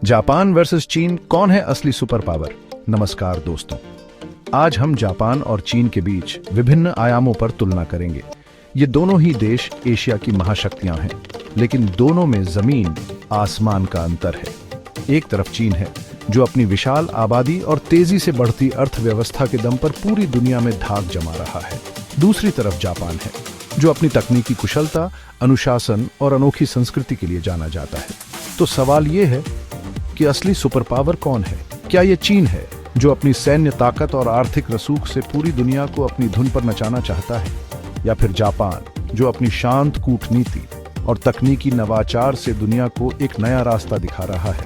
Japan versus चीन, कौन है असली सुपर पावर? नमस्कार दोस्तों, आज हम जापान और चीन के बीच विभिन्न आयामों पर तुलना करेंगे। ये दोनों ही देश एशिया की महाशक्तियां हैं, लेकिन दोनों में जमीन आसमान का अंतर है। एक तरफ चीन है जो अपनी विशाल आबादी और तेजी से बढ़ती अर्थव्यवस्था के दम पर पूरी दुनिया में धाक जमा रहा है। दूसरी तरफ जापान है जो अपनी तकनीकी कुशलता, अनुशासन और अनोखी संस्कृति के लिए जाना जाता है। तो सवाल ये है कि असली सुपर पावर कौन है? क्या ये चीन है जो अपनी सैन्य ताकत और आर्थिक रसूख से पूरी दुनिया को अपनी धुन पर नचाना चाहता है, या फिर जापान जो अपनी शांत कूटनीति और तकनीकी नवाचार से दुनिया को एक नया रास्ता दिखा रहा है?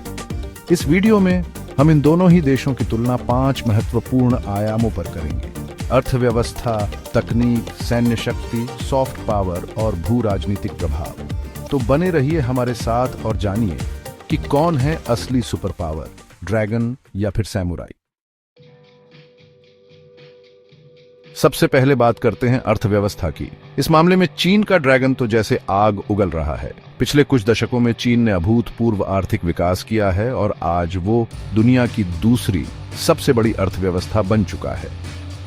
इस वीडियो में हम इन दोनों ही देशों की तुलना 5 महत्वपूर्ण आयामों पर करेंगे: अर्थव्यवस्था, तकनीक, सैन्य शक्ति, सॉफ्ट पावर और भू राजनीतिक प्रभाव। तो बने रहिए हमारे साथ और जानिए कि कौन है असली सुपर पावर, ड्रैगन या फिर सैमुराई। सबसे पहले बात करते हैं अर्थव्यवस्था की। इस मामले में चीन का ड्रैगन तो जैसे आग उगल रहा है। पिछले कुछ दशकों में चीन ने अभूतपूर्व आर्थिक विकास किया है और आज वो दुनिया की दूसरी सबसे बड़ी अर्थव्यवस्था बन चुका है।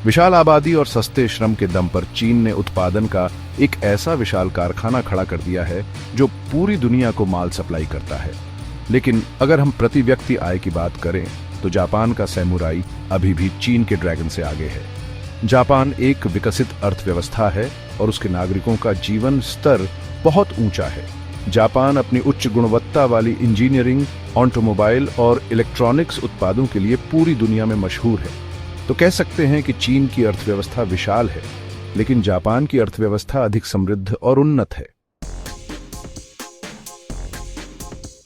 विशाल आबादी और सस्ते श्रम के दम पर चीन ने उत्पादन का एक ऐसा विशाल कारखाना खड़ा कर दिया है जो पूरी दुनिया को माल सप्लाई करता है। लेकिन अगर हम प्रति व्यक्ति आय की बात करें तो जापान का सैमुराई अभी भी चीन के ड्रैगन से आगे है। जापान एक विकसित अर्थव्यवस्था है और उसके नागरिकों का जीवन स्तर बहुत ऊंचा है। जापान अपनी उच्च गुणवत्ता वाली इंजीनियरिंग, ऑटोमोबाइल और इलेक्ट्रॉनिक्स उत्पादों के लिए पूरी दुनिया में मशहूर है। तो कह सकते हैं कि चीन की अर्थव्यवस्था विशाल है, लेकिन जापान की अर्थव्यवस्था अधिक समृद्ध और उन्नत है।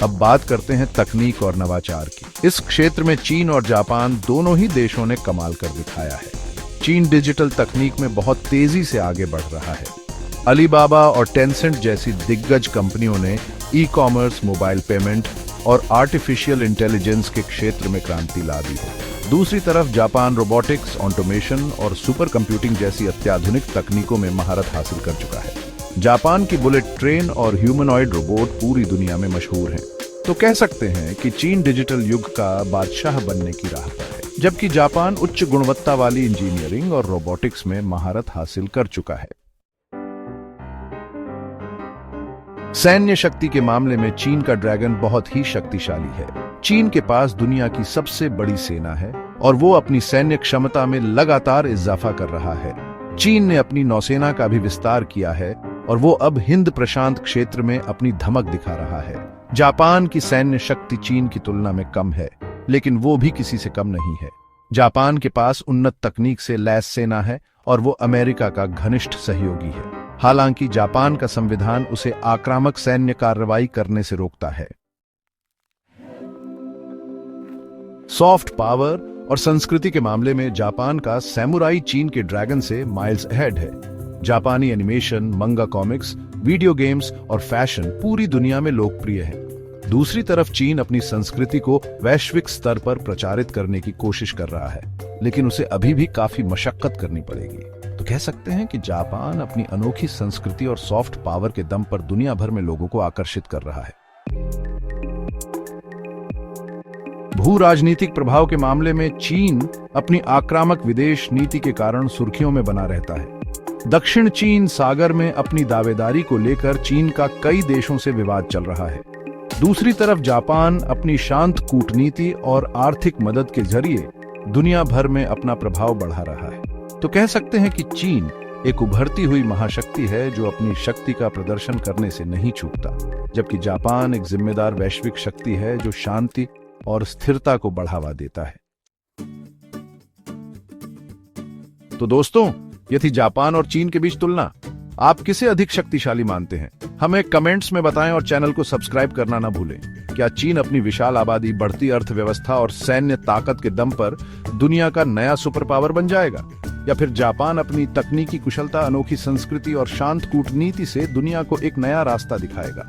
अब बात करते हैं तकनीक और नवाचार की। इस क्षेत्र में चीन और जापान दोनों ही देशों ने कमाल कर दिखाया है। चीन डिजिटल तकनीक में बहुत तेजी से आगे बढ़ रहा है। अलीबाबा और टेंसेंट जैसी दिग्गज कंपनियों ने ई-कॉमर्स, मोबाइल पेमेंट और आर्टिफिशियल इंटेलिजेंस के क्षेत्र में क्रांति ला दी है। दूसरी तरफ जापान रोबोटिक्स, ऑटोमेशन और सुपर कंप्यूटिंग जैसी अत्याधुनिक तकनीकों में महारत हासिल कर चुका है। जापान की बुलेट ट्रेन और ह्यूमनॉइड रोबोट पूरी दुनिया में मशहूर हैं। तो कह सकते हैं कि चीन डिजिटल युग का बादशाह बनने की राह पर है, जबकि जापान उच्च गुणवत्ता वाली इंजीनियरिंग और रोबोटिक्स में महारत हासिल कर चुका है। सैन्य शक्ति के मामले में चीन का ड्रैगन बहुत ही शक्तिशाली है। चीन के पास दुनिया की सबसे बड़ी सेना है और वो अपनी सैन्य क्षमता में लगातार इजाफा कर रहा है। चीन ने अपनी नौसेना का भी विस्तार किया है और वो अब हिंद प्रशांत क्षेत्र में अपनी धमक दिखा रहा है। जापान की सैन्य शक्ति चीन की तुलना में कम है, लेकिन वो भी किसी से कम नहीं है। जापान के पास उन्नत तकनीक से लैस सेना है और वो अमेरिका का घनिष्ठ सहयोगी है। हालांकि जापान का संविधान उसे आक्रामक सैन्य कार्रवाई करने से रोकता है। सॉफ्ट पावर और संस्कृति के मामले में जापान का सैमुराई चीन के ड्रैगन से माइल्स अहेड है। जापानी एनिमेशन, मंगा कॉमिक्स, वीडियो गेम्स और फैशन पूरी दुनिया में लोकप्रिय है। दूसरी तरफ चीन अपनी संस्कृति को वैश्विक स्तर पर प्रचारित करने की कोशिश कर रहा है, लेकिन उसे अभी भी काफी मशक्कत करनी पड़ेगी। तो कह सकते हैं कि जापान अपनी अनोखी संस्कृति और सॉफ्ट पावर के दम पर दुनिया भर में लोगों को आकर्षित कर रहा है। भू राजनीतिक प्रभाव के मामले में चीन अपनी आक्रामक विदेश नीति के कारण सुर्खियों में बना रहता है। दक्षिण चीन सागर में अपनी दावेदारी को लेकर चीन का कई देशों से विवाद चल रहा है। दूसरी तरफ जापान अपनी शांत कूटनीति और आर्थिक मदद के जरिए दुनिया भर में अपना प्रभाव बढ़ा रहा है। तो कह सकते हैं कि चीन एक उभरती हुई महाशक्ति है जो अपनी शक्ति का प्रदर्शन करने से नहीं चूकता, जबकि जापान एक जिम्मेदार वैश्विक शक्ति है जो शांति और स्थिरता को बढ़ावा देता है। तो दोस्तों, ये थी जापान और चीन के बीच तुलना। आप किसे अधिक शक्तिशाली मानते हैं? हमें कमेंट्स में बताएं और चैनल को सब्सक्राइब करना ना भूलें। क्या चीन अपनी विशाल आबादी, बढ़ती अर्थव्यवस्था और सैन्य ताकत के दम पर दुनिया का नया सुपर पावर बन जाएगा, या फिर जापान अपनी तकनीकी कुशलता, अनोखी संस्कृति और शांत कूटनीति से दुनिया को एक नया रास्ता दिखाएगा?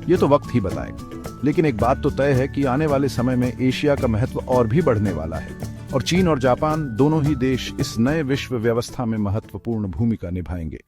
ये तो वक्त ही बताएगा। लेकिन एक बात तो तय है कि आने वाले समय में एशिया का महत्व और भी बढ़ने वाला है और चीन और जापान दोनों ही देश इस नए विश्व व्यवस्था में महत्वपूर्ण भूमिका निभाएंगे।